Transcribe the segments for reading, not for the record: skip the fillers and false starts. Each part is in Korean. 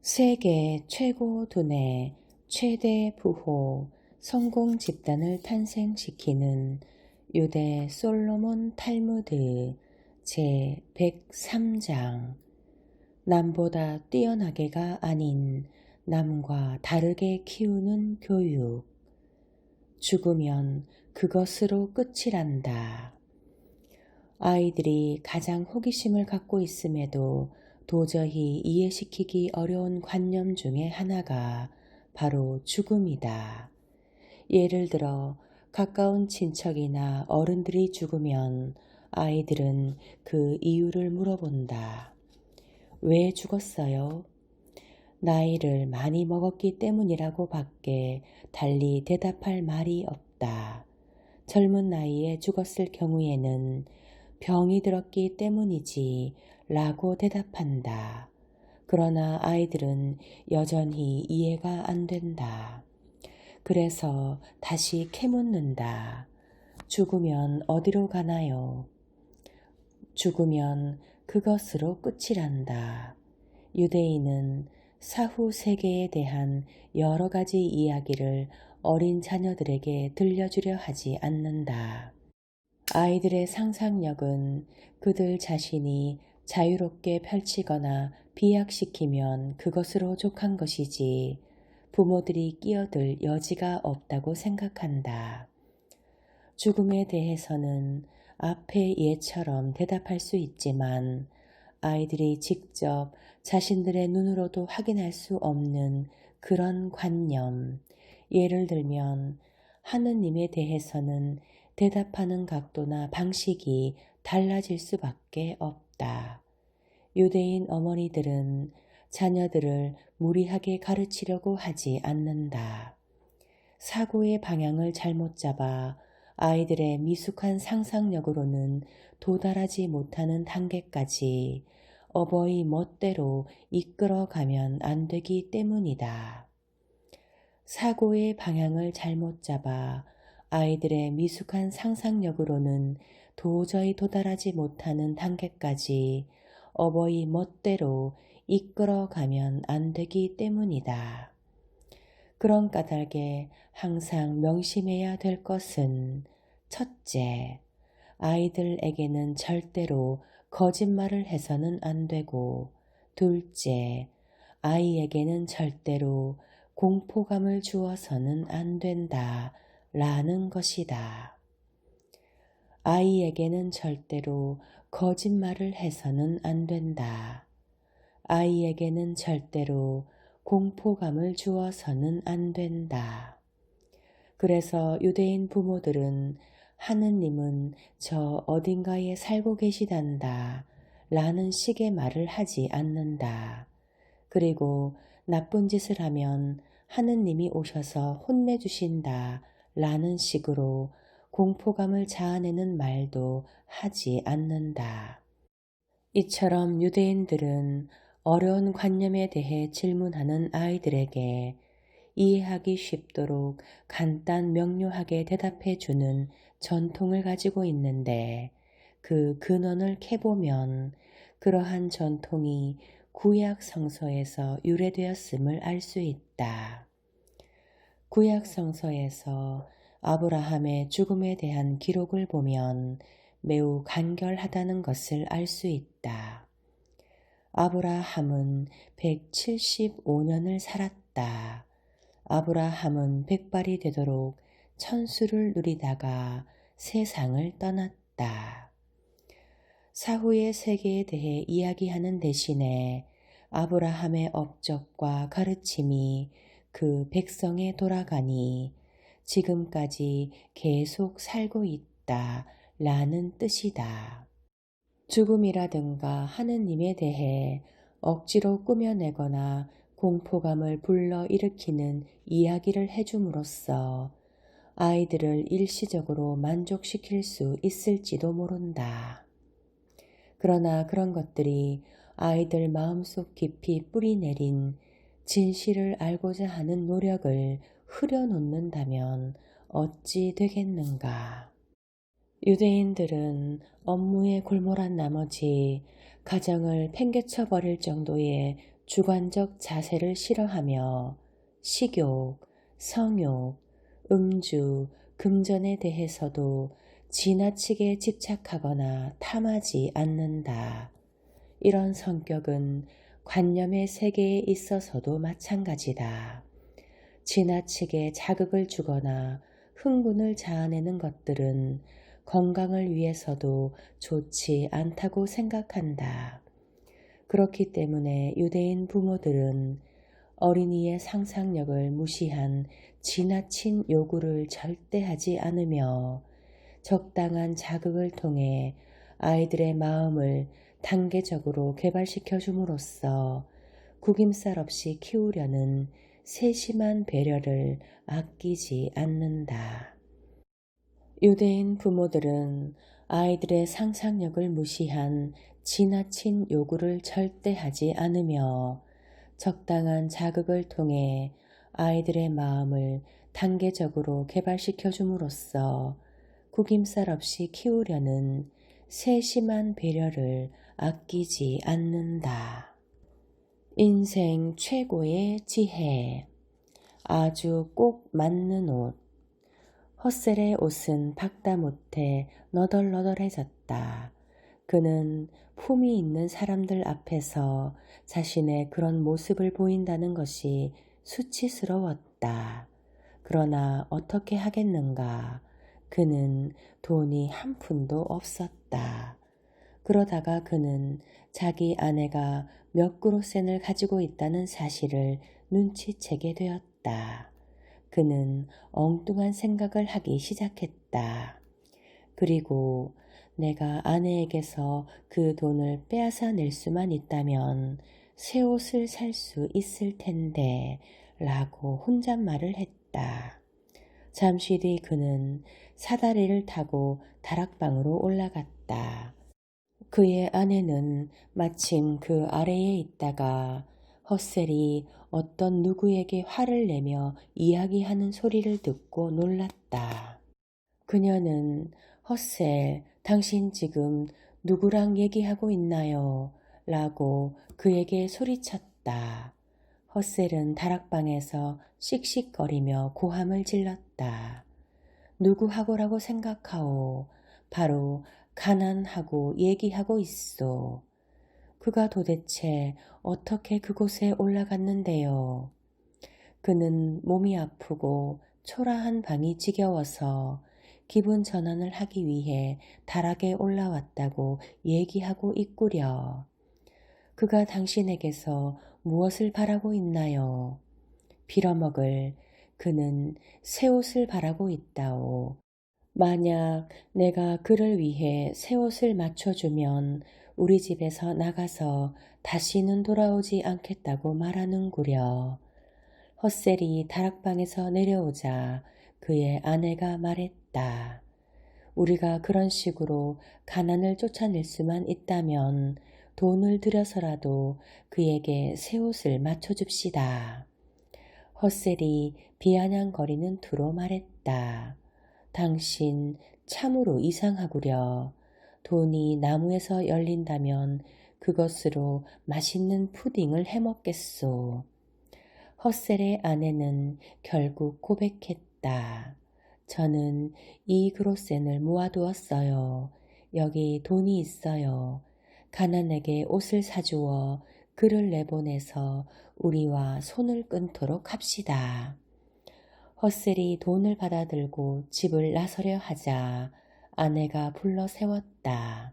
세계 최고 두뇌 최대 부호 성공 집단을 탄생시키는 유대 솔로몬 탈무드 제103장 남보다 뛰어나게가 아닌 남과 다르게 키우는 교육. 죽으면 그것으로 끝이란다. 아이들이 가장 호기심을 갖고 있음에도 도저히 이해시키기 어려운 관념 중에 하나가 바로 죽음이다. 예를 들어 가까운 친척이나 어른들이 죽으면 아이들은 그 이유를 물어본다. 왜 죽었어요? 나이를 많이 먹었기 때문이라고 밖에 달리 대답할 말이 없다. 젊은 나이에 죽었을 경우에는 병이 들었기 때문이지 라고 대답한다. 그러나 아이들은 여전히 이해가 안 된다. 그래서 다시 캐묻는다. 죽으면 어디로 가나요? 죽으면 그것으로 끝이란다. 유대인은 사후 세계에 대한 여러 가지 이야기를 어린 자녀들에게 들려주려 하지 않는다. 아이들의 상상력은 그들 자신이 자유롭게 펼치거나 비약시키면 그것으로 족한 것이지 부모들이 끼어들 여지가 없다고 생각한다. 죽음에 대해서는 앞의 예처럼 대답할 수 있지만 아이들이 직접 자신들의 눈으로도 확인할 수 없는 그런 관념, 예를 들면 하느님에 대해서는 대답하는 각도나 방식이 달라질 수밖에 없다. 유대인 어머니들은 자녀들을 무리하게 가르치려고 하지 않는다. 사고의 방향을 잘못 잡아 아이들의 미숙한 상상력으로는 도달하지 못하는 단계까지 어버이 멋대로 이끌어가면 안 되기 때문이다. 사고의 방향을 잘못 잡아 아이들의 미숙한 상상력으로는 도저히 도달하지 못하는 단계까지 어버이 멋대로 이끌어가면 안 되기 때문이다. 그런 까닭에 항상 명심해야 될 것은 첫째, 아이들에게는 절대로 거짓말을 해서는 안 되고 둘째, 아이에게는 절대로 공포감을 주어서는 안 된다 라는 것이다. 아이에게는 절대로 거짓말을 해서는 안 된다. 아이에게는 절대로 공포감을 주어서는 안 된다. 그래서 유대인 부모들은 하느님은 저 어딘가에 살고 계시단다 라는 식의 말을 하지 않는다. 그리고 나쁜 짓을 하면 하느님이 오셔서 혼내주신다 라는 식으로 공포감을 자아내는 말도 하지 않는다. 이처럼 유대인들은 어려운 관념에 대해 질문하는 아이들에게 이해하기 쉽도록 간단 명료하게 대답해주는 전통을 가지고 있는데 그 근원을 캐보면 그러한 전통이 구약 성서에서 유래되었음을 알 수 있다. 구약 성서에서 아브라함의 죽음에 대한 기록을 보면 매우 간결하다는 것을 알 수 있다. 아브라함은 175년을 살았다. 아브라함은 백발이 되도록 천수를 누리다가 세상을 떠났다. 사후의 세계에 대해 이야기하는 대신에 아브라함의 업적과 가르침이 그 백성에 돌아가니 지금까지 계속 살고 있다 라는 뜻이다. 죽음이라든가 하느님에 대해 억지로 꾸며내거나 공포감을 불러일으키는 이야기를 해줌으로써 아이들을 일시적으로 만족시킬 수 있을지도 모른다. 그러나 그런 것들이 아이들 마음속 깊이 뿌리내린 진실을 알고자 하는 노력을 흐려놓는다면 어찌 되겠는가. 유대인들은 업무에 골몰한 나머지 가정을 팽개쳐 버릴 정도의 주관적 자세를 싫어하며 식욕, 성욕, 음주, 금전에 대해서도 지나치게 집착하거나 탐하지 않는다. 이런 성격은 관념의 세계에 있어서도 마찬가지다. 지나치게 자극을 주거나 흥분을 자아내는 것들은 건강을 위해서도 좋지 않다고 생각한다. 그렇기 때문에 유대인 부모들은 어린이의 상상력을 무시한 지나친 요구를 절대 하지 않으며 적당한 자극을 통해 아이들의 마음을 단계적으로 개발시켜 줌으로써 구김살 없이 키우려는 세심한 배려를 아끼지 않는다. 유대인 부모들은 아이들의 상상력을 무시한 지나친 요구를 절대 하지 않으며 적당한 자극을 통해 아이들의 마음을 단계적으로 개발시켜 줌으로써 구김살 없이 키우려는 세심한 배려를 아끼지 않는다. 인생 최고의 지혜. 아주 꼭 맞는 옷. 헛셀의 옷은 박다 못해 너덜너덜해졌다. 그는 품이 있는 사람들 앞에서 자신의 그런 모습을 보인다는 것이 수치스러웠다. 그러나 어떻게 하겠는가. 그는 돈이 한 푼도 없었다. 그러다가 그는 자기 아내가 몇 그로센을 가지고 있다는 사실을 눈치채게 되었다. 그는 엉뚱한 생각을 하기 시작했다. 그리고 내가 아내에게서 그 돈을 빼앗아 낼 수만 있다면 새 옷을 살 수 있을 텐데 라고 혼잣말을 했다. 잠시 뒤 그는 사다리를 타고 다락방으로 올라갔다. 그의 아내는 마침 그 아래에 있다가 헛셀이 어떤 누구에게 화를 내며 이야기하는 소리를 듣고 놀랐다. 그녀는 헛셀, 당신 지금 누구랑 얘기하고 있나요? 라고 그에게 소리쳤다. 헛셀은 다락방에서 씩씩거리며 고함을 질렀다. 누구하고라고 생각하오? 바로 가난하고 얘기하고 있소. 그가 도대체 어떻게 그곳에 올라갔는데요? 그는 몸이 아프고 초라한 방이 지겨워서 기분 전환을 하기 위해 다락에 올라왔다고 얘기하고 있구려. 그가 당신에게서 무엇을 바라고 있나요? 빌어먹을 그는 새 옷을 바라고 있다오. 만약 내가 그를 위해 새 옷을 맞춰주면 우리 집에서 나가서 다시는 돌아오지 않겠다고 말하는구려. 헛셀이 다락방에서 내려오자 그의 아내가 말했다. 우리가 그런 식으로 가난을 쫓아낼 수만 있다면 돈을 들여서라도 그에게 새 옷을 맞춰줍시다. 헛셀이 비아냥거리는 투로 말했다. 당신 참으로 이상하구려. 돈이 나무에서 열린다면 그것으로 맛있는 푸딩을 해먹겠소. 헛셀의 아내는 결국 고백했다. 저는 이 그로센을 모아두었어요. 여기 돈이 있어요. 가난에게 옷을 사주어 그를 내보내서 우리와 손을 끊도록 합시다. 헛셀이 돈을 받아들고 집을 나서려 하자 아내가 불러 세웠다.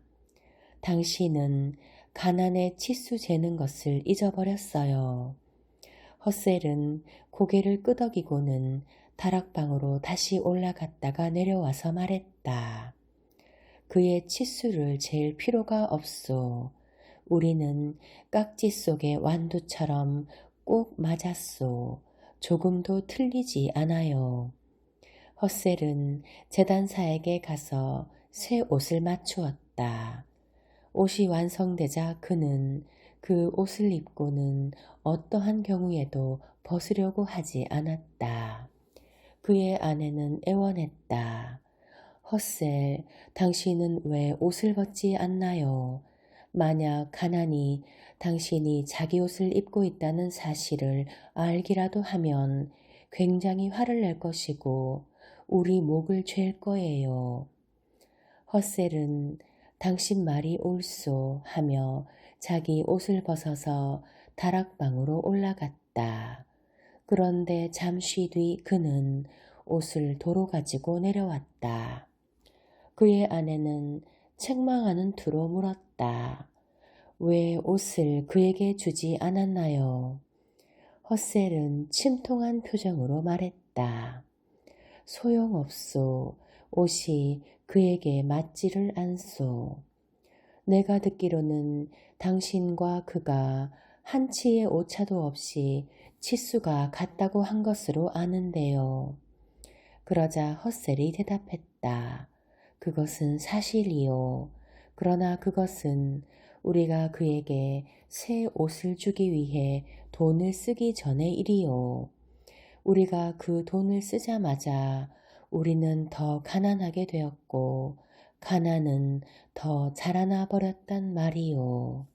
당신은 가난에 치수 재는 것을 잊어버렸어요. 헛셀은 고개를 끄덕이고는 다락방으로 다시 올라갔다가 내려와서 말했다. 그의 치수를 잴 필요가 없소. 우리는 깍지 속의 완두처럼 꼭 맞았소. 조금도 틀리지 않아요. 헛셀은 제단사에게 가서 새 옷을 맞추었다. 옷이 완성되자 그는 그 옷을 입고는 어떠한 경우에도 벗으려고 하지 않았다. 그의 아내는 애원했다. 헛셀, 당신은 왜 옷을 벗지 않나요? 만약 가난이 당신이 자기 옷을 입고 있다는 사실을 알기라도 하면 굉장히 화를 낼 것이고 우리 목을 쥘 거예요. 헛셀은 당신 말이 옳소 하며 자기 옷을 벗어서 다락방으로 올라갔다. 그런데 잠시 뒤 그는 옷을 도로 가지고 내려왔다. 그의 아내는 책망하는 투로 물었다. 왜 옷을 그에게 주지 않았나요? 헛셀은 침통한 표정으로 말했다. 소용없소. 옷이 그에게 맞지를 않소. 내가 듣기로는 당신과 그가 한치의 오차도 없이 치수가 같다고 한 것으로 아는데요. 그러자 헛셀이 대답했다. 그것은 사실이요. 그러나 그것은 우리가 그에게 새 옷을 주기 위해 돈을 쓰기 전의 일이요. 우리가 그 돈을 쓰자마자 우리는 더 가난하게 되었고 가난은 더 자라나 버렸단 말이요.